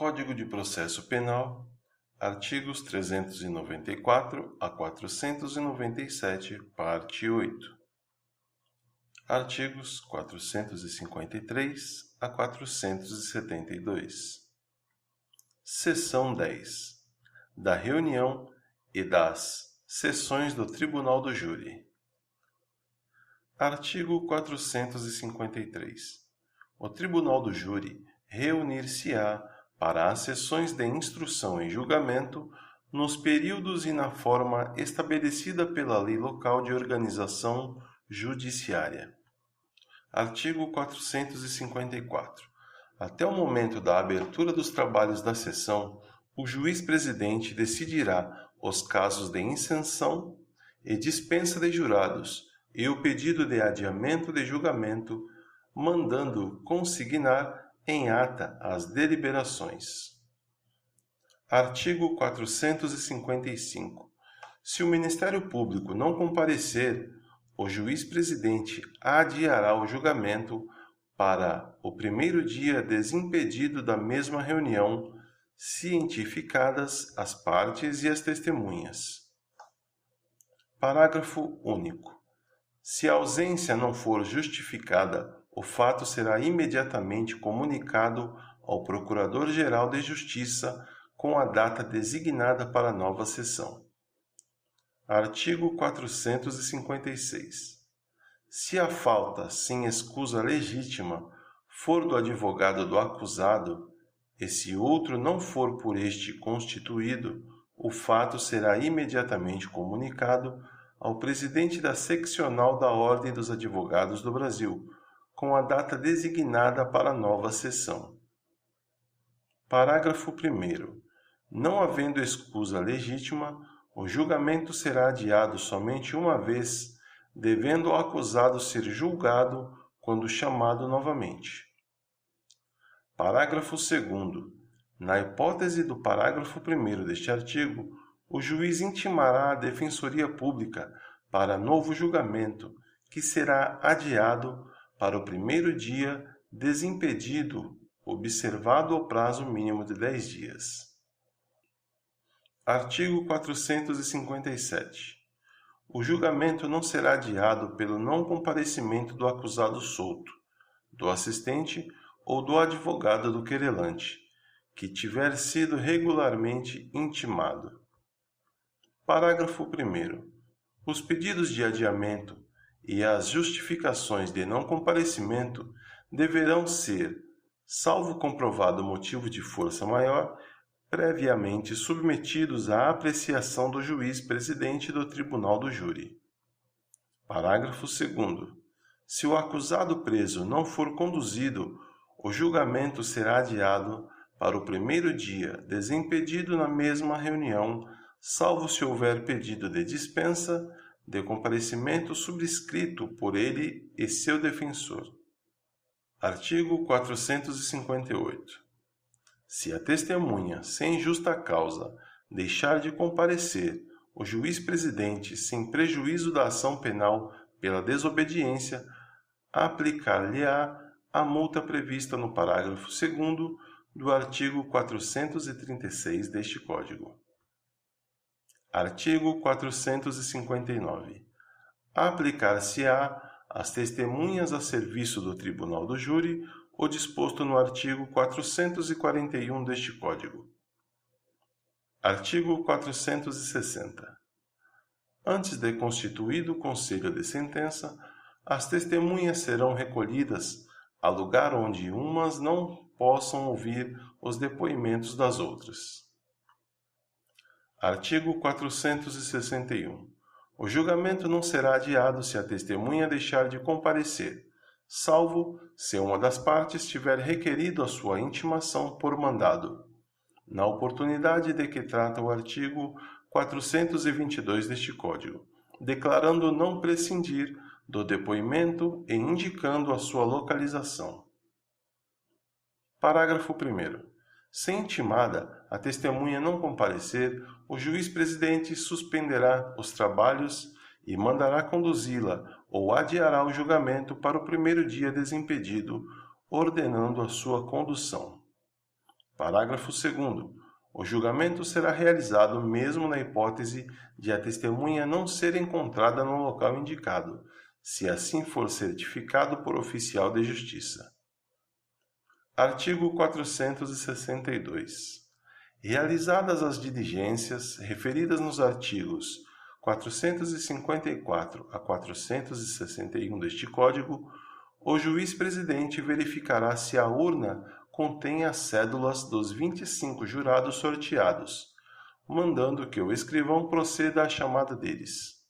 Código de Processo Penal, artigos 394 a 497, parte 8. Artigos 453 a 472. Seção 10. Da reunião e das sessões do Tribunal do Júri. Artigo 453. O Tribunal do Júri reunir-se-á para as sessões de instrução e julgamento nos períodos e na forma estabelecida pela lei local de organização judiciária. Artigo 454. Até o momento da abertura dos trabalhos da sessão, o juiz-presidente decidirá os casos de isenção e dispensa de jurados e o pedido de adiamento de julgamento, mandando consignar em ata as deliberações. Artigo 455. Se o Ministério Público não comparecer, o juiz-presidente adiará o julgamento para o primeiro dia desimpedido da mesma reunião, cientificadas as partes e as testemunhas. Parágrafo único. Se a ausência não for justificada, o fato será imediatamente comunicado ao Procurador-Geral de Justiça com a data designada para a nova sessão. Artigo 456. Se a falta sem escusa legítima for do advogado do acusado, e se outro não for por este constituído, o fato será imediatamente comunicado ao presidente da seccional da Ordem dos Advogados do Brasil, com a data designada para a nova sessão. Parágrafo 1º. Não havendo escusa legítima, o julgamento será adiado somente uma vez, devendo o acusado ser julgado quando chamado novamente. Parágrafo 2º. Na hipótese do parágrafo 1º deste artigo, o juiz intimará a Defensoria Pública para novo julgamento, que será adiado para o primeiro dia desimpedido, observado o prazo mínimo de 10 dias. Artigo 457. O julgamento não será adiado pelo não comparecimento do acusado solto, do assistente ou do advogado do querelante, que tiver sido regularmente intimado. Parágrafo 1º. Os pedidos de adiamento e as justificações de não comparecimento deverão ser, salvo comprovado motivo de força maior, previamente submetidos à apreciação do juiz-presidente do Tribunal do Júri. Parágrafo 2º. Se o acusado preso não for conduzido, o julgamento será adiado para o primeiro dia desimpedido na mesma reunião, salvo se houver pedido de dispensa de comparecimento subscrito por ele e seu defensor. Artigo 458. Se a testemunha, sem justa causa, deixar de comparecer, o juiz-presidente, sem prejuízo da ação penal pela desobediência, aplicar-lhe-á a multa prevista no parágrafo 2º do artigo 436 deste Código. Artigo 459. Aplicar-se-á às testemunhas a serviço do Tribunal do Júri o disposto no artigo 441 deste Código. Artigo 460. Antes de constituído o Conselho de Sentença, as testemunhas serão recolhidas a lugar onde umas não possam ouvir os depoimentos das outras. Artigo 461. O julgamento não será adiado se a testemunha deixar de comparecer, salvo se uma das partes tiver requerido a sua intimação por mandado, na oportunidade de que trata o artigo 422 deste Código, declarando não prescindir do depoimento e indicando a sua localização. Parágrafo 1º. Se intimada a testemunha não comparecer, o juiz-presidente suspenderá os trabalhos e mandará conduzi-la ou adiará o julgamento para o primeiro dia desimpedido, ordenando a sua condução. Parágrafo 2º. O julgamento será realizado mesmo na hipótese de a testemunha não ser encontrada no local indicado, se assim for certificado por oficial de justiça. Artigo 462. Realizadas as diligências referidas nos artigos 454 a 461 deste Código, o juiz-presidente verificará se a urna contém as cédulas dos 25 jurados sorteados, mandando que o escrivão proceda à chamada deles.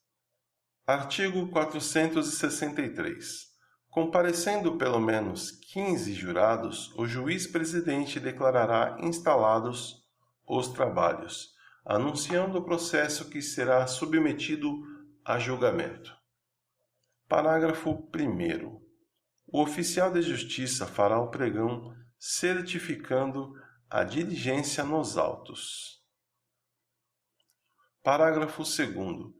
Artigo 463. Comparecendo pelo menos 15 jurados, o juiz-presidente declarará instalados os trabalhos, anunciando o processo que será submetido a julgamento. Parágrafo 1º. O oficial de justiça fará o pregão certificando a diligência nos autos. Parágrafo 2º.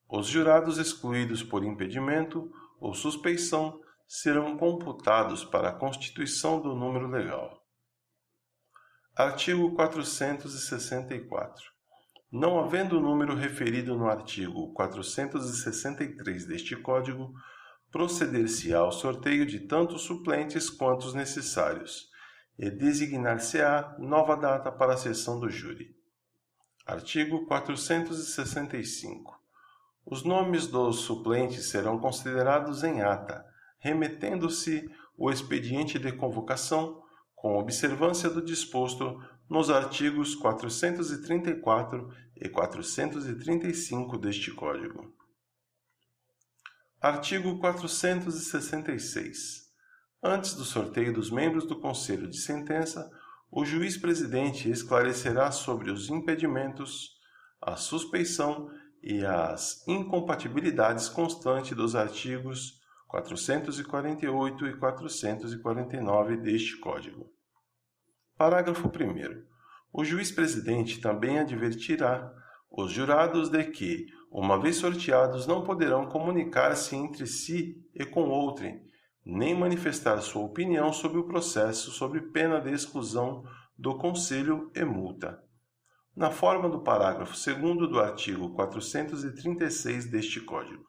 Os jurados excluídos por impedimento ou suspeição serão computados para a constituição do número legal. Artigo 464. Não havendo o número referido no artigo 463 deste Código, proceder-se-á ao sorteio de tantos suplentes quanto os necessários, e designar-se-á nova data para a sessão do júri. Artigo 465. Os nomes dos suplentes serão considerados em ata, remetendo-se o expediente de convocação, com observância do disposto nos artigos 434 e 435 deste Código. Artigo 466. Antes do sorteio dos membros do Conselho de Sentença, o juiz-presidente esclarecerá sobre os impedimentos, a suspeição e as incompatibilidades constantes dos artigos 448 e 449 deste Código. Parágrafo 1º. O juiz-presidente também advertirá os jurados de que, uma vez sorteados, não poderão comunicar-se entre si e com outrem, nem manifestar sua opinião sobre o processo sob pena de exclusão do Conselho e multa, na forma do parágrafo 2º do artigo 436 deste Código.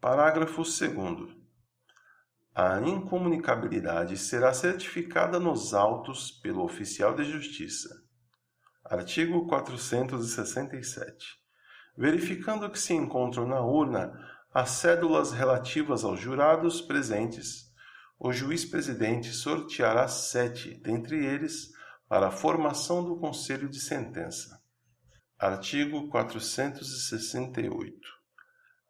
Parágrafo 2º. A incomunicabilidade será certificada nos autos pelo oficial de justiça. Artigo 467. Verificando que se encontram na urna as cédulas relativas aos jurados presentes, o juiz-presidente sorteará 7 dentre eles para a formação do Conselho de Sentença. Artigo 468.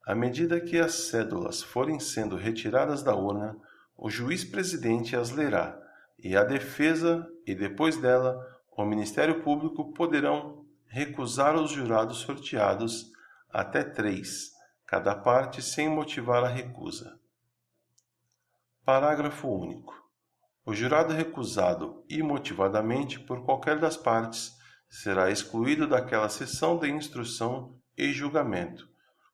À medida que as cédulas forem sendo retiradas da urna, o juiz-presidente as lerá, e a defesa e, depois dela, o Ministério Público poderão recusar os jurados sorteados até 3, cada parte sem motivar a recusa. Parágrafo único. O jurado recusado imotivadamente por qualquer das partes será excluído daquela sessão de instrução e julgamento,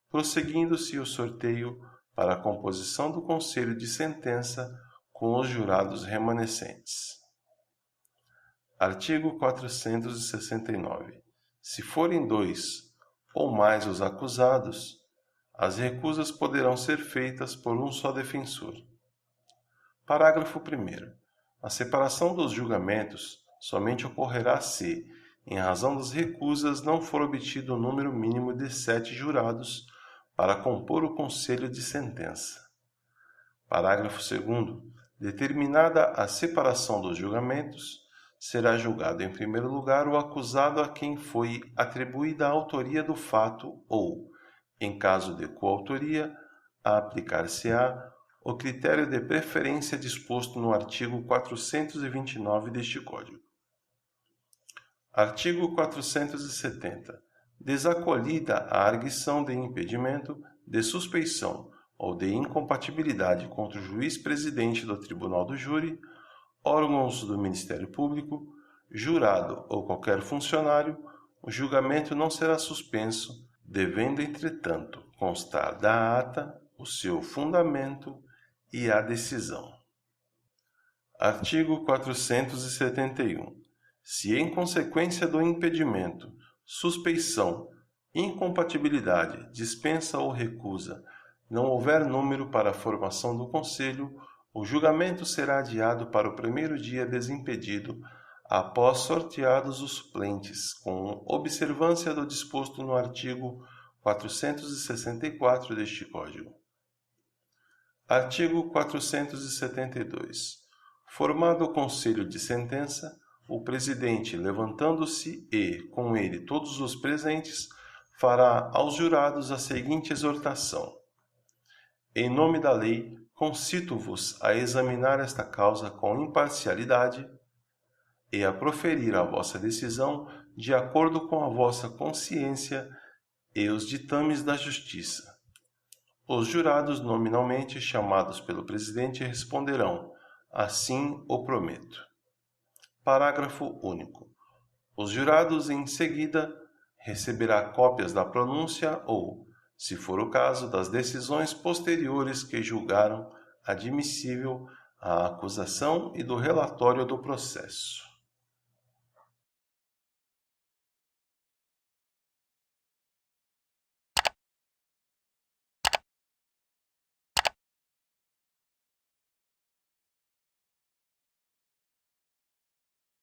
prosseguindo-se o sorteio para a composição do Conselho de Sentença com os jurados remanescentes. Artigo 469. Se forem 2 ou mais os acusados, as recusas poderão ser feitas por um só defensor. Parágrafo 1º. A separação dos julgamentos somente ocorrerá se, em razão das recusas, não for obtido o número mínimo de 7 jurados para compor o Conselho de Sentença. Parágrafo 2º. Determinada a separação dos julgamentos, será julgado em primeiro lugar o acusado a quem foi atribuída a autoria do fato ou, em caso de coautoria, aplicar-se-á o critério de preferência disposto no artigo 429 deste Código. Artigo 470. Desacolhida a arguição de impedimento, de suspeição ou de incompatibilidade contra o juiz-presidente do Tribunal do Júri, órgãos do Ministério Público, jurado ou qualquer funcionário, o julgamento não será suspenso, devendo, entretanto, constar da ata o seu fundamento e a decisão. Artigo 471. Se em consequência do impedimento, suspeição, incompatibilidade, dispensa ou recusa, não houver número para a formação do Conselho, o julgamento será adiado para o primeiro dia desimpedido, após sorteados os suplentes, com observância do disposto no artigo 464 deste Código. Artigo 472. Formado o Conselho de Sentença, o presidente, levantando-se e, com ele, todos os presentes, fará aos jurados a seguinte exortação: em nome da lei, concito-vos a examinar esta causa com imparcialidade e a proferir a vossa decisão de acordo com a vossa consciência e os ditames da justiça. Os jurados nominalmente chamados pelo presidente responderão: assim o prometo. Parágrafo único. Os jurados, em seguida, receberá cópias da pronúncia ou, se for o caso, das decisões posteriores que julgaram admissível a acusação e do relatório do processo.